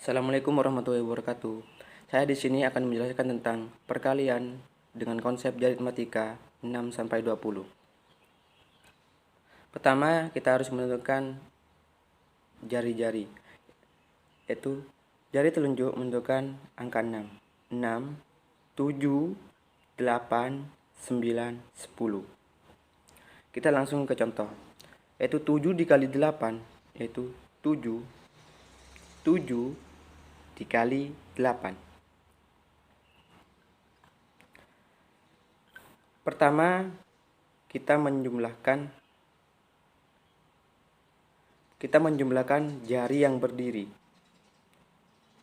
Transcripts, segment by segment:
Assalamualaikum warahmatullahi wabarakatuh. Saya di sini akan menjelaskan tentang perkalian dengan konsep aritmatika 6 sampai 20. Pertama, kita harus menentukan jari-jari, yaitu jari telunjuk menentukan angka 6. 6, 7, 8, 9, 10. Kita langsung ke contoh, yaitu 7 dikali 8, yaitu 7. 7 dikali 8. Pertama, kita menjumlahkan jari yang berdiri.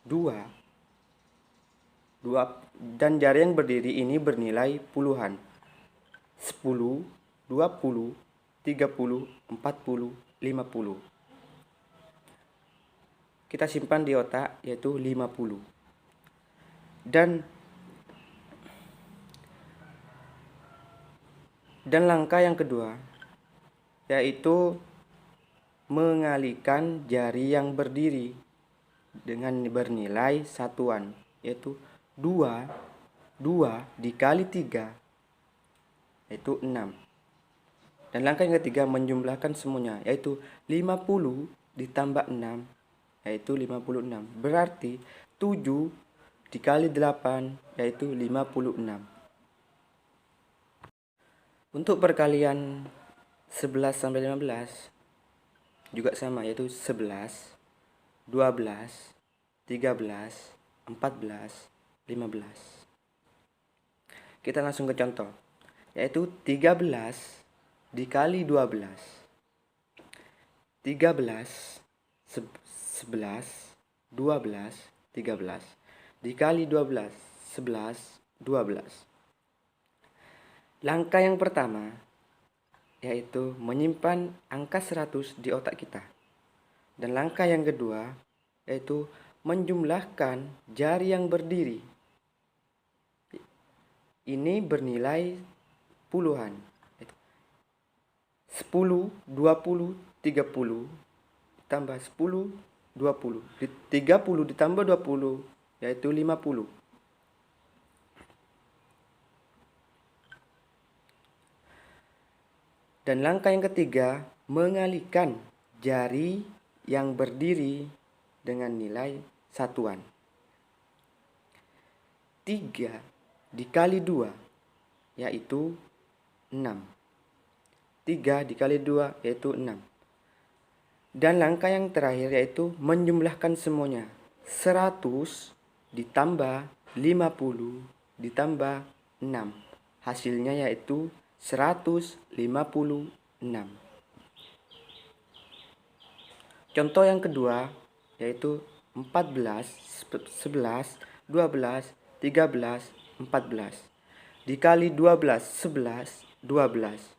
2 dan jari yang berdiri ini bernilai puluhan. 10, 20, 30, 40, 50. Kita simpan di otak, yaitu 50. Dan langkah yang kedua, yaitu mengalihkan jari yang berdiri dengan bernilai satuan, yaitu 2 dikali 3, yaitu 6. Dan langkah yang ketiga, menjumlahkan semuanya, yaitu 50 ditambah 6, yaitu 56. Berarti 7 dikali 8, yaitu 56. Untuk perkalian 11 sampai 15 juga sama, yaitu 11, 12, 13, 14, 15. Kita langsung ke contoh, yaitu 13 dikali 12. 13, 11, 12, 13 dikali 12, 11, 12. Langkah yang pertama, yaitu menyimpan angka 100 di otak kita. Dan langkah yang kedua, yaitu menjumlahkan jari yang berdiri. Ini bernilai puluhan. 10, 20, 30 tambah 10, 20. 30 ditambah 20, yaitu 50. Dan langkah yang ketiga, mengalihkan jari yang berdiri dengan nilai satuan. 3 dikali 2, yaitu 6. 3 dikali 2, yaitu 6. Dan langkah yang terakhir, yaitu menjumlahkan semuanya. 100 ditambah 50 ditambah 6. Hasilnya yaitu 156. Contoh yang kedua, yaitu 14, 11, 12, 13, 14 dikali 12, 11, 12.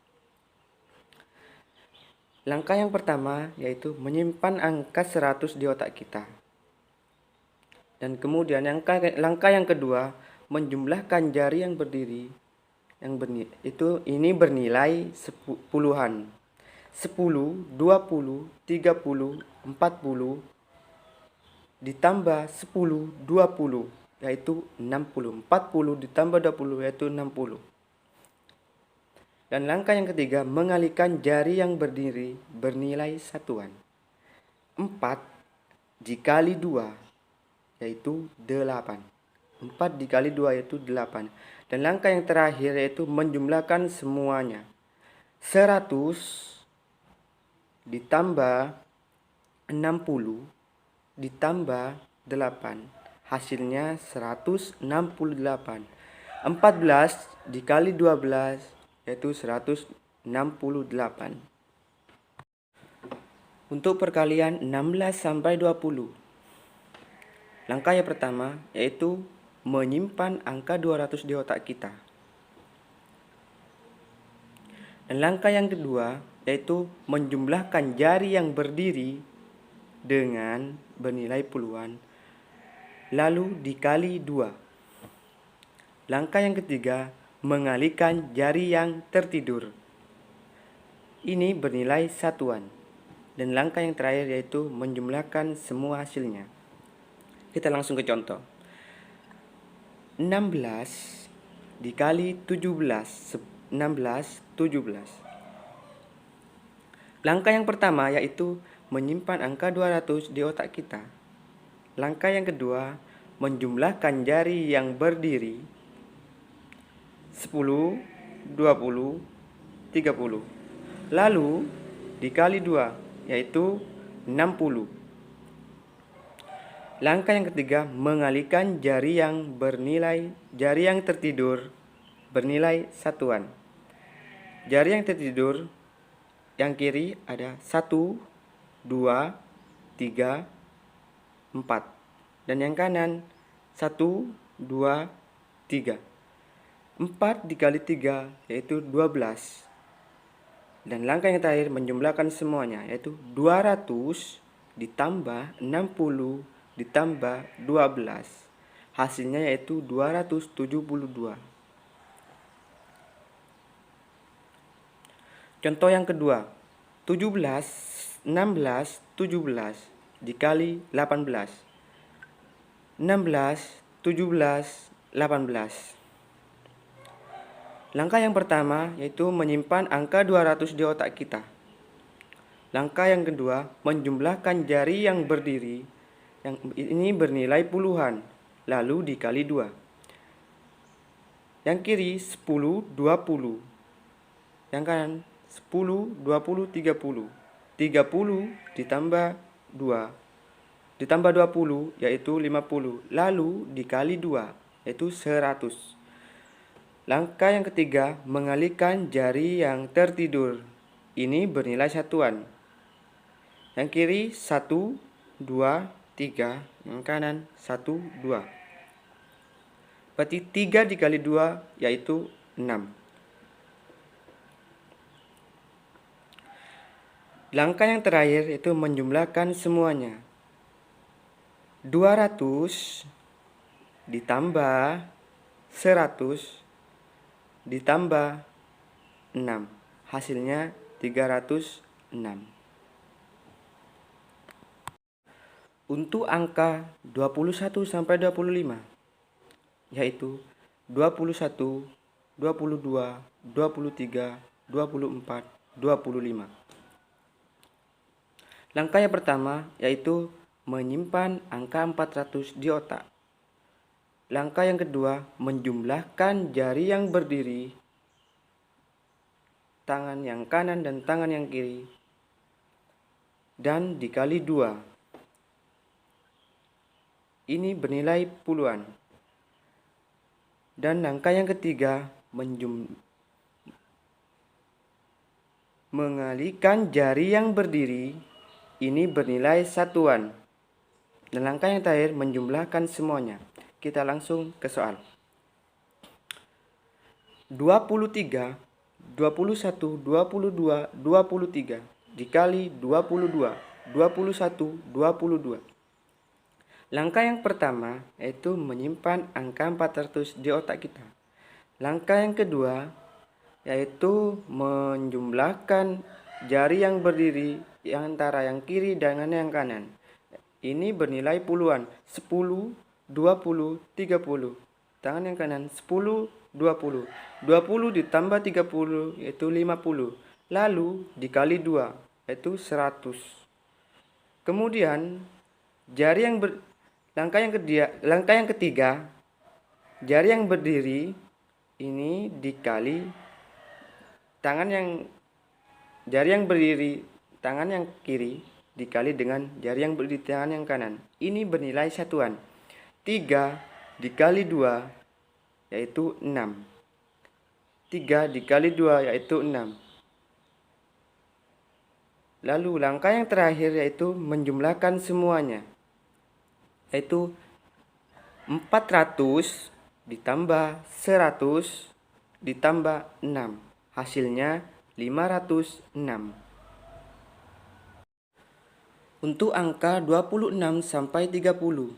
Langkah yang pertama, yaitu menyimpan angka 100 di otak kita. Dan kemudian langkah yang kedua, menjumlahkan jari yang berdiri. Ini bernilai puluhan. 10, 20, 30, 40 ditambah 10, 20, yaitu 60. 40 ditambah 20, yaitu 60. Dan langkah yang ketiga, mengalihkan jari yang berdiri bernilai satuan. 4 dikali 2, yaitu 8. 4 dikali 2, yaitu 8. Dan langkah yang terakhir, yaitu menjumlahkan semuanya. 100 ditambah 60 ditambah 8. Hasilnya 168. 14 dikali 12, yaitu 168. Untuk perkalian 16 sampai 20. Langkah yang pertama, yaitu menyimpan angka 200 di otak kita. Dan langkah yang kedua, yaitu menjumlahkan jari yang berdiri dengan bernilai puluhan, lalu dikali 2. Langkah yang ketiga, mengalihkan jari yang tertidur. Ini bernilai satuan. Dan langkah yang terakhir, yaitu menjumlahkan semua hasilnya. Kita langsung ke contoh. 16 dikali 17. 16, 17. Langkah yang pertama yaitu menyimpan angka 200 di otak kita. Langkah yang kedua, menjumlahkan jari yang berdiri 10, 20, 30. Lalu dikali 2 yaitu 60. Langkah yang ketiga, mengalihkan jari yang tertidur bernilai satuan. Jari yang tertidur yang kiri ada 1, 2, 3, 4. Dan yang kanan 1, 2, 3. 4 dikali 3 yaitu 12. Dan langkah yang terakhir menjumlahkan semuanya yaitu 200 ditambah 60 ditambah 12. Hasilnya yaitu 272. Contoh yang kedua, 17, 16, 17 dikali 18. 16, 17, 18. Langkah yang pertama yaitu menyimpan angka 200 di otak kita. Langkah yang kedua, menjumlahkan jari yang berdiri, yang ini bernilai puluhan, lalu dikali 2. Yang kiri 10, 20. Yang kanan 10, 20, 30. 30 ditambah 2 ditambah 20 yaitu 50. Lalu dikali 2 yaitu 100. Langkah yang ketiga, mengalihkan jari yang tertidur. Ini bernilai satuan. Yang kiri 1, 2, 3. Yang kanan 1, 2. Berarti 3 dikali 2 yaitu 6. Langkah yang terakhir yaitu menjumlahkan semuanya. 200 ditambah 100 ditambah 6. Hasilnya 306. Untuk angka 21 sampai 25 yaitu 21, 22, 23, 24, 25. Langkah yang pertama yaitu menyimpan angka 400 di otak. Langkah yang kedua, menjumlahkan jari yang berdiri, tangan yang kanan dan tangan yang kiri, dan dikali 2. Ini bernilai puluhan. Dan langkah yang ketiga, mengalihkan jari yang berdiri, ini bernilai satuan. Dan langkah yang terakhir, menjumlahkan semuanya. Kita langsung ke soal. 23, 21, 22, 23 dikali 22, 21, 22. Langkah yang pertama yaitu menyimpan angka 400 di otak kita. Langkah yang kedua yaitu menjumlahkan jari yang berdiri antara yang kiri dengan yang kanan. Ini bernilai puluhan. 10, 20, 30. Tangan yang kanan 10, 20. 20 ditambah 30 yaitu 50. Lalu dikali 2 yaitu 100. Kemudian langkah yang ketiga, jari yang berdiri ini dikali jari yang berdiri tangan yang kiri dikali dengan jari yang berdiri tangan yang kanan. Ini bernilai satuan. 3 dikali 2 yaitu 6. 3 dikali 2 yaitu 6. Lalu langkah yang terakhir yaitu menjumlahkan semuanya. Yaitu 400 ditambah 100 ditambah 6. Hasilnya 506. Untuk angka 26 sampai 30.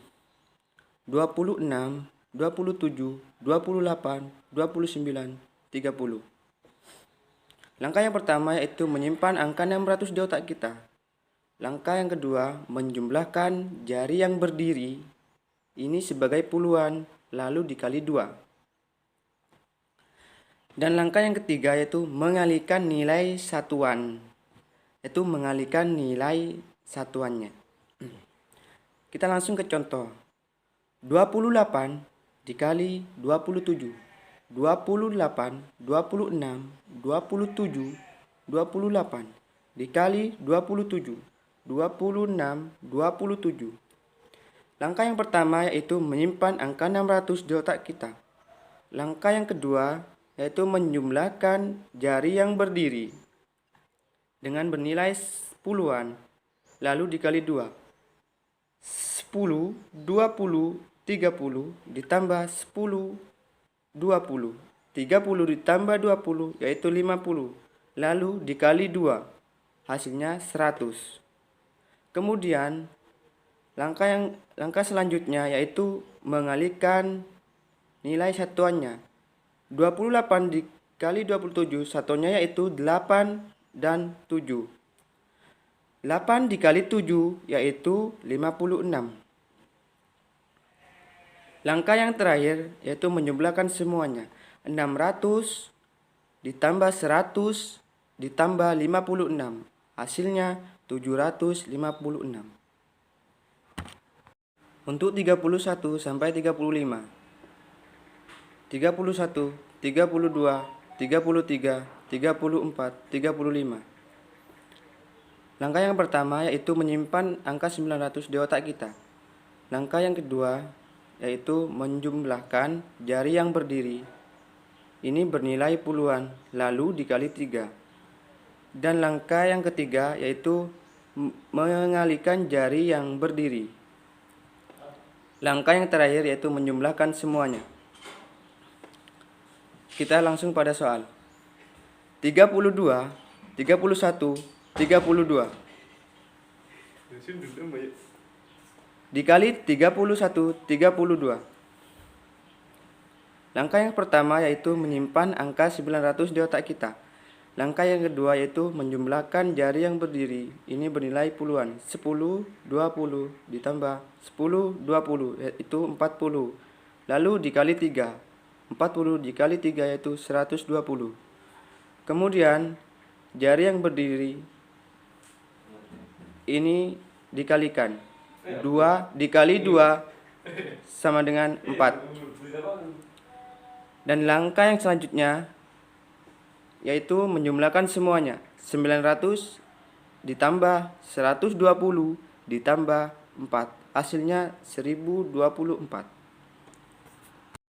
26, 27, 28, 29, 30. Langkah yang pertama yaitu menyimpan angka 600 di otak kita. Langkah yang kedua, menjumlahkan jari yang berdiri ini sebagai puluhan, lalu dikali 2. Dan langkah yang ketiga yaitu mengalihkan nilai satuan, yaitu mengalihkan nilai satuannya. Kita langsung ke contoh. 28 dikali 27. 28, 26, 27, 28 dikali 27. 26, 27. Langkah yang pertama yaitu menyimpan angka 600 di otak kita. Langkah yang kedua yaitu menjumlahkan jari yang berdiri dengan bernilai puluhan, lalu dikali 2. 10, 20, 30 ditambah 10, 20. 30 ditambah 20 yaitu 50, lalu dikali 2, hasilnya 100. Kemudian langkah selanjutnya yaitu mengalihkan nilai satuannya. 28 dikali 27 satuannya yaitu 8 dan 7. 8 dikali 7 yaitu 56. Langkah yang terakhir yaitu menjumlahkan semuanya. 600 ditambah 100 ditambah 56. Hasilnya 756. Untuk 31 sampai 35. 31, 32, 33, 34, 35. Langkah yang pertama yaitu menyimpan angka 900 di otak kita. Langkah yang kedua yaitu menjumlahkan jari yang berdiri. Ini bernilai puluhan, lalu dikali 3. Dan langkah yang ketiga yaitu mengalihkan jari yang berdiri. Langkah yang terakhir yaitu menjumlahkan semuanya. Kita langsung pada soal. 32, 31, 32. Dikali 31, 32. Langkah yang pertama yaitu menyimpan angka 900 di otak kita. Langkah yang kedua yaitu menjumlahkan jari yang berdiri. Ini bernilai puluhan. 10, 20 ditambah 10, 20 yaitu 40. Lalu dikali 3. 40 dikali 3 yaitu 120. Kemudian jari yang berdiri ini dikalikan. 2 dikali 2 sama dengan 4. Dan langkah yang selanjutnya yaitu menjumlahkan semuanya. 900 ditambah 120 ditambah 4. Hasilnya 1024.